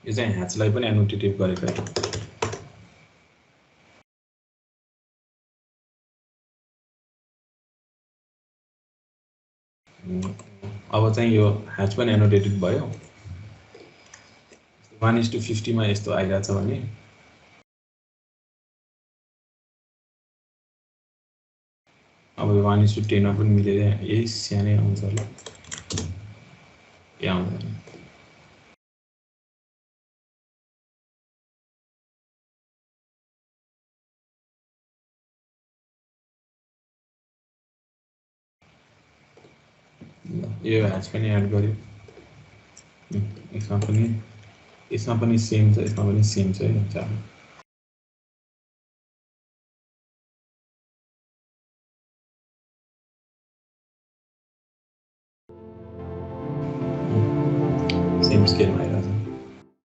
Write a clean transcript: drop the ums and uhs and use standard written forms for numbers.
यो चाहिँ ह्याचलाई पनि एनोटेटिभ गरेको है। अब चाहिँ यो ह्याच पनि एनोटेटिभ भयो। 1:50 मा यस्तो आइरहेछ भने अब 1:10 मा पनि मिलेर यही सानै आउँछ होला। यहाँ आउँदैन। यो ह्याच पनि एड गर्यो। यसमा पनि सेम छ, यसमा पनि सेम छ है।